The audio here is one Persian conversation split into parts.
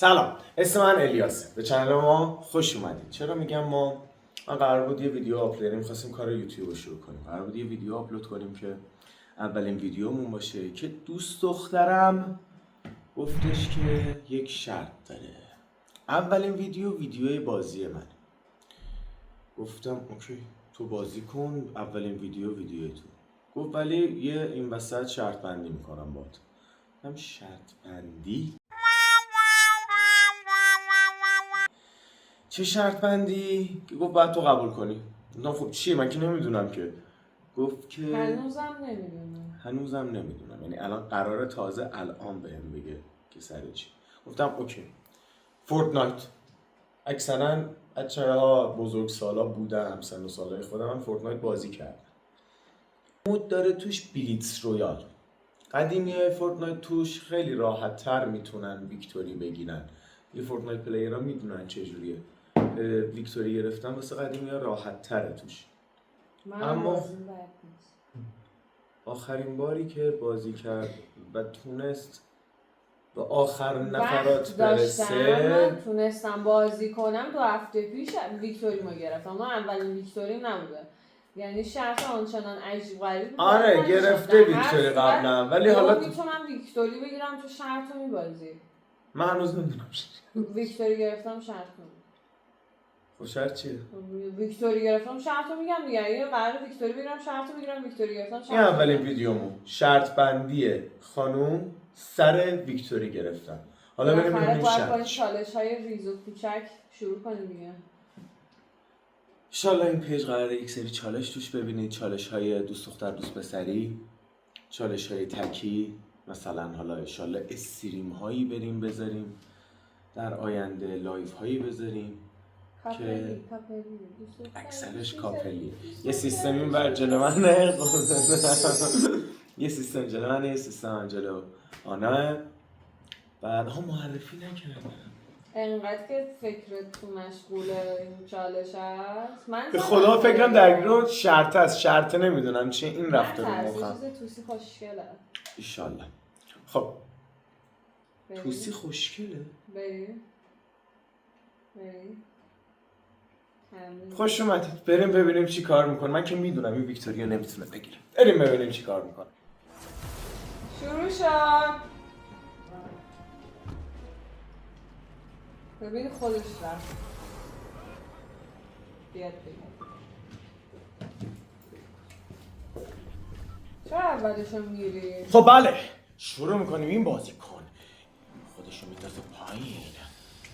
سلام، اسم من الیاسه. به چنل ما خوش اومدید. چرا میگم ما قرار بود یه ویدیو آپلود می‌خواستیم کار یوتیوب رو شروع کنیم. قرار بود یه ویدیو آپلود کنیم که اولین ویدیومون باشه که دوست دخترم گفتش که یک شرط داره. اولین ویدیوی بازی من. گفتم اوکی تو بازی کن، اولین ویدیوی تو. گفت ولی یه این وسط شرط بندی میکنم باهات. گفتم شرط بندی؟ چه شرط بندی؟ که گفت باید تو قبول کنی. نه خب چیه؟ من که نمیدونم که. گفت که هنوزم نمیدونم. یعنی الان قراره تازه الان بهم بگه که سر چی. گفتم اوکی. فورتنایت. اکثرا بچه‌ها بزرگسالا بودن، سن و سالای خودم من فورتنایت بازی کردم. مود داره توش بلیتز رویال. قدیمی‌های فورتنایت توش خیلی راحت‌تر میتونن ویکتوری بگیرن. یه فورتنایت پلیرها میدونن چجوریه. ویکتوری گرفتن واسه قدیمی‌ها راحت‌تره توش. اما آخرین باری که بازی کرد و تونست به آخر نفرات برسه، تونستم بازی کنم 2 هفته پیش ویکتوری ما گرفتم. اون اولین ویکتوری نبوده، یعنی شرط آنچنان عجیب غریب بود. آره گرفته ویکتوری قبلا، ولی حالا میتونم ویکتوری بگیرم تو شرط رو میبازی. من هنوز نمیدونم ویکتوری گرفتم شرط رو. خب شرط چیه؟ ویکتوری گرفتم شرط رو میگم دیگه. اگه قراره ویکتوری بگیرم شرط رو میگیرم، ویکتوری گرفتم شرط. این اولین ویدیومون شرط بندی خانوم سر ویکتوری گرفتن. حالا بریم ببینیم شرط. چالش‌های ریز و کوچک شروع کنیم دیگه. انشالله این پیج قراره یک سری چالش توش ببینید. چالش‌های دوست دختر دوست پسری، چالش‌های تکی، مثلا حالا انشالله استریم هایی بریم بذاریم در آینده، لایف هایی بذاریم که اکثرش کاپلی. یه سیستم این بر جلو منه، یه سیستم جلو منه، یه سیستم جلو آناه. بعد ها معرفی نکردم انقدر که فکرت تو مشغوله این چالش هست. من به خدا فکرم درگیر شرط هست. شرط نمیدونم چیه این رفته رو مخم. چیز توسی خوشگله ایشالله. خب توسی خوشگله؟ بریم خوش اومدید. بریم ببینیم چی کار میکنه. من که میدونم این ویکتوریا نمیتونه بگیره. بریم ببینیم چی کار میکنه. شروع شد. ببین خودش رفت. بیاد بگم چرا اولشو میری؟ خب بله شروع میکنیم. این بازی کن خودشو میتازه پایین.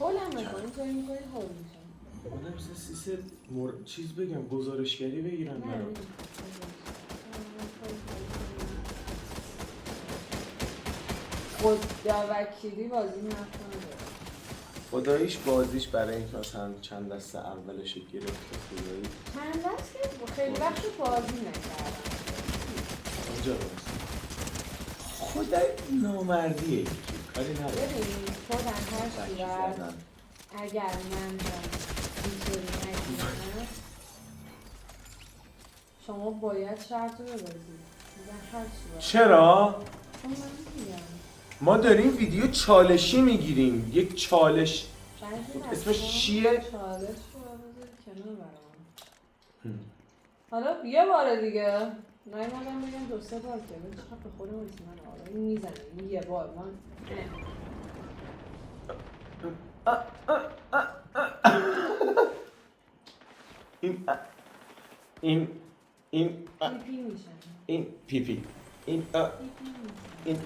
هولم نکنی تو این کنی هول میشم. خودم مثل سیست چیز بگم گزارشگری بگیرم برام. خدا وکیلی بازی نکنه. خداییش بازیش برای اینکه مثلا چند دسته اولش گرفته خدایی چند دسته خیلی وقت بازی نکردم. اونجا باست خدای نامردیه یکی کاری نداره. ببین تو در هر صورت اگر من اینطوری نگیرم شما باید شرط رو ببازید در هر صورت. چرا؟ چون من میگم ما داریم ویدیو چالشی میگیریم. یک چالش اسمش چیه؟ چالش رو بذاری کنار برام. حالا یه بار دیگه نایمادم بگم 2-3 بار که من چقدر به خودم من آره میزنه این یه بار من این پیپی میشن. این پیپی این این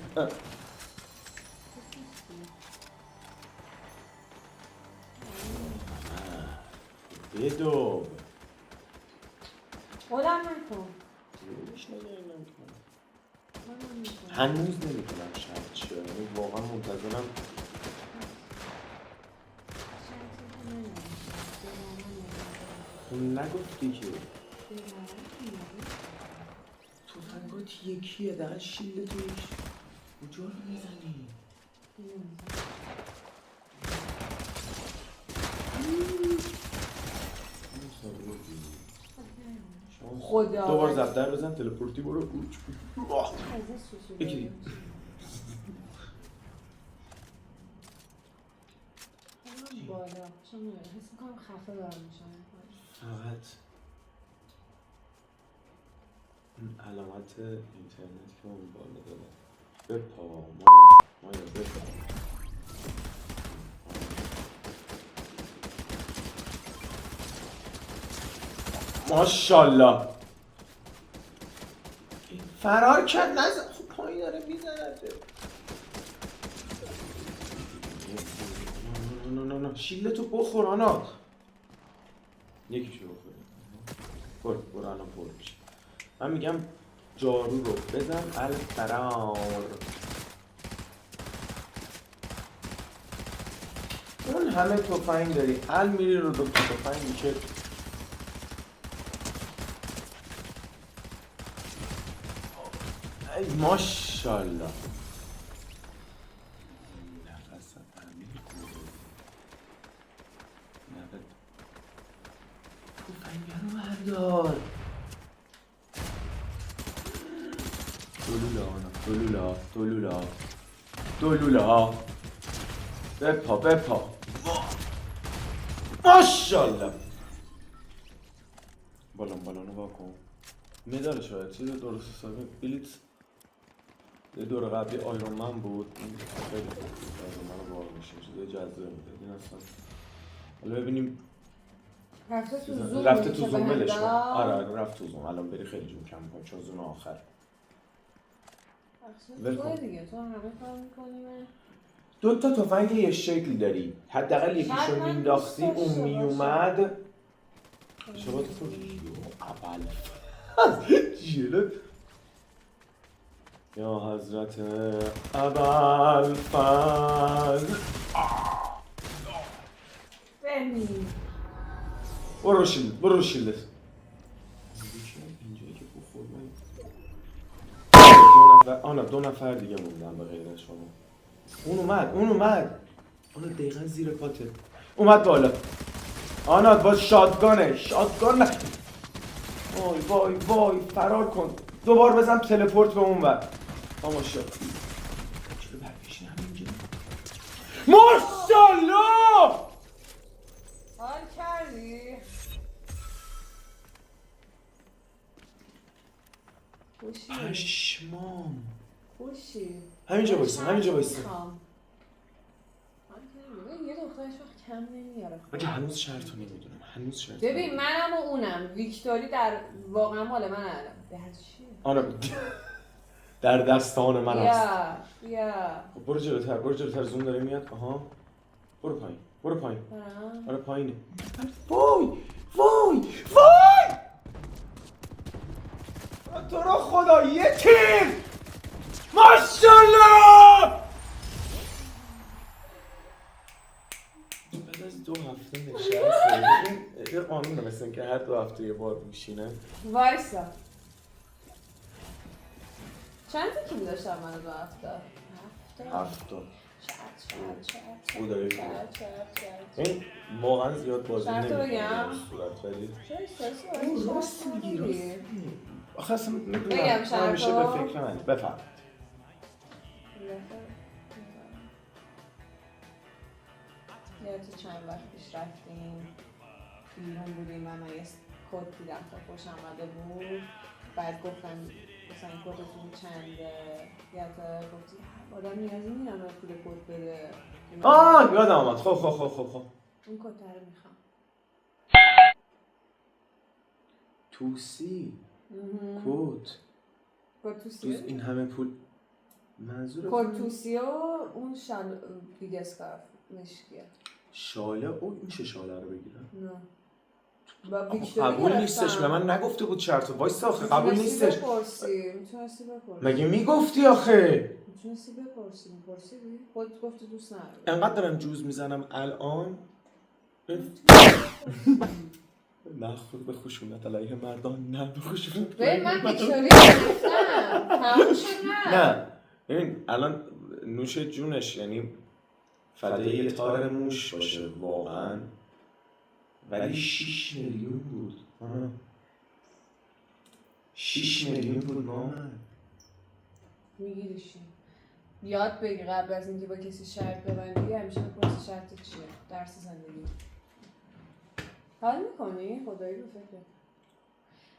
بدو خودم نکن. هنوز نمیدونم شرط چیه. یعنی واقعا منتظرم. نگفتی که تفنگات یکیه در شیل توش کجا رو میزنی؟ خدا دوبار زبدر بزن تلپورتی برو. یکی بالا چون میگم حس میکنم خفه دارم میشم فقط این علامت اینترنت که اون بالا داره بپا مایا بپا ماشالله فرار کرد نزد خب پایین داره میزنده نه شیلتو بخور آنا یکیشو بخور برو الان پر میشه من میگم جارو رو بزن الفرار اون همه تفنگ داری میری رو دکتر تفنگ میشه ای ماشالله نفس عمیق تفنگ رو بردار دلولا بپا ماشالله بالانو واکن مدال شاید چیز درست حسابی بلیت یه دور قبلی آیرون من بود این خیلی آیرون من رو بار میشه چیز جذاب میده این اصلا حالا ببینیم رفته تو زوم بلش کن آره رفت تو زوم الان بری خیلی جون کم کن چون زوم آخر تو دیگه تو همه کار میکنیم دو تا تفنگ یه شکل داری حداقل یکیشو مینداختی اون میومد شما تو اول جلد یا حضرت ابوالفضل ببین برو شیلد اینجایی که بخور من دو نفر دیگه موندن به غیر از شما اون اومد آنا دقیقا زیر پاته اومد بالا آنا با شاتگان وای فرار کن دوبار بزن تلپورت به اون ور ماشالله چرا برگشتی همینجا ماشالله حال کردی پشمام خوشی همینجا بایستا یه دخترش وقت کم نمیاره مگه هنوز شرطو نمیدونم ببین منم و اونم ویکتوری در واقعا مال من الان در چیه؟ آره در دستان من است یا خب برو جلوتر زوم داره میاد آها برو پایین آره پایینه وای تو رو خدا یه تیر ماشالله بعد از 2 هفته نشسته یه قانونه مثل این که هر 2 هفته یه بار میشینه وایسا چند تا کیل داشتم من 2 هفته؟ او داره این واقعا زیاد بازی نمی‌کنه صورت ولی راست میگی آخه اصلا میدونم همیشه به فکر منی بفهم یادت چند وقت پیش رفتیم بیرون بودیم و من یه کد دیدم تا خوش آمده بود بعد گفتم مثلا کدتون چنده یادت گفتی آدم نیازی نیرم پول کد بده یادم آمد خب اون کد رو میخوام توسی کد توسی این همه پول منظور کد توسی و اون بیگ اسکارف مشکیه شاله این چه شاله رو بگیرم؟ نه قبول نیستش به من نگفته بود شرطو وایسا آخه قبول نیستش میتونستی بپرسی مگه میگفتی آخه میتونستی بپرسی خودت گفتی دوست نداری انقدر دارم جوز میزنم الان نه خود به خشونت علیه مردان نه به خشونت ببین من ویکتوری گرفتم تموم شد نه ببین الان نوش جونش یعنی فدای یه تار موش باشه واقعا ولی 6 میلیون بود 6 میلیون بود مامان میگیریشی یاد بگی قبل از اینکه با کسی شرط ببندی همیشه بپرسی شرط چیه در ترس زندگی. حال میکنی؟ خدایی رو فکر.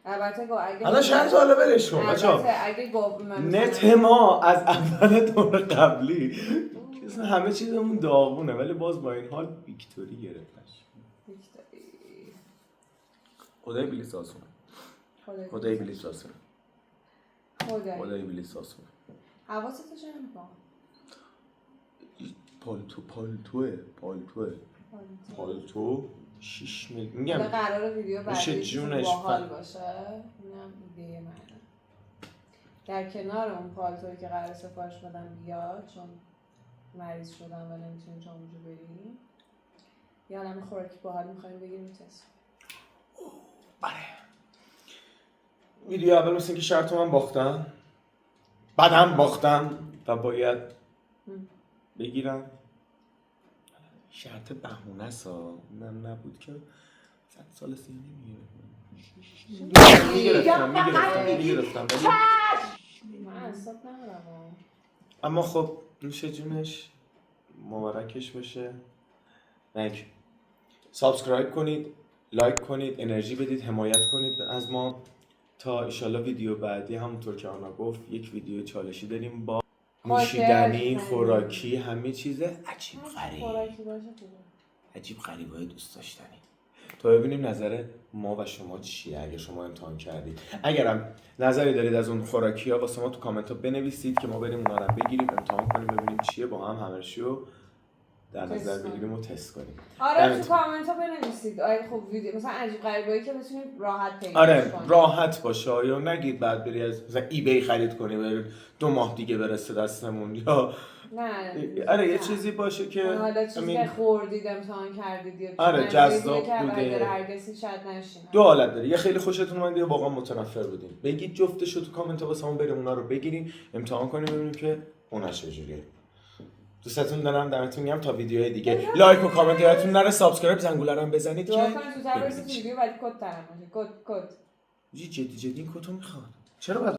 البته اگه حالا شاید سوالو برش کن بچه‌ها. اگه گفت من نت ما از اول دور قبلی که همه چیزمون داغونه ولی باز با این حال ویکتوری گرفتش. خدای بلیس آسونه. خدای بلیس آسونه. خدای بلیس آسونه. حواستو چه نمی‌کنم. پالتو 6 میلیون میگم قراره ویدیو بعدی جونش باحال باشه. اینم ایده منه. در کنار اون پالتویی که قراره سفارش بدم بیاد چون مریض شدم و نمیتونیم جاموجو بریم. یه عالم خوراکی باحال می‌خوایم بگیریم تست. آره. ویدیو اول مثل اینکه شرط من باختم. بعدم باختم و باید بگیرم. شرط بهونه سا من نبود که 100 سال سینی میگرفتم ولی من اصاب ندارم. اما خب نوش جونش مبارکش بشه. لایک سابسکرایب کنید، لایک کنید، انرژی بدید، حمایت کنید از ما تا ایشالله ویدیو بعدی همونطور که آنا گفت یک ویدیو چالشی داریم با نوشیدنی، خوراکی، همه چیز عجیب غریبای دوست داشتنی. تا ببینیم نظر ما و شما چیه اگه شما امتحان کردید. اگرم نظری دارید از اون خوراکی ها واسه ما تو کامنت ها بنویسید که ما بریم اونا رو بگیریم، امتحان کنیم، ببینیم چیه، با هم همرشیو در نظر بگیریم و تست کنیم. آره تو کامنت ها بنویسید. آره خب ویدیو مثلا عجیب غریبایی که بتونیم راحت پیداش کنیم. راحت باشه یا نگید بعد بری از مثلا ایبی خرید کنی و 2 ماه دیگه برسه دستمون یا نه یه چیزی باشه که حالا چیزی که خوردید امتحان کردید یا جذاب بوده. هرگزی شاید نشینه. دو حالت داره. یه خیلی خوشتون اومد یا واقعا متنفر بودین. بگید جفتشو تو کامنت ها واسمون بریم اونا رو بگیریم، امتحان کنیم ببینیم که اونا چجوریه. دوستتون دارم، دمتون گرم. تا ویدیوهای دیگه لایک و کامنت یادتون نره، سابسکرایب زنگوله رو هم بزنید که کنید تو برسید ویدیو ولی کد ترم کد جدی این کدو میخواد. چرا باید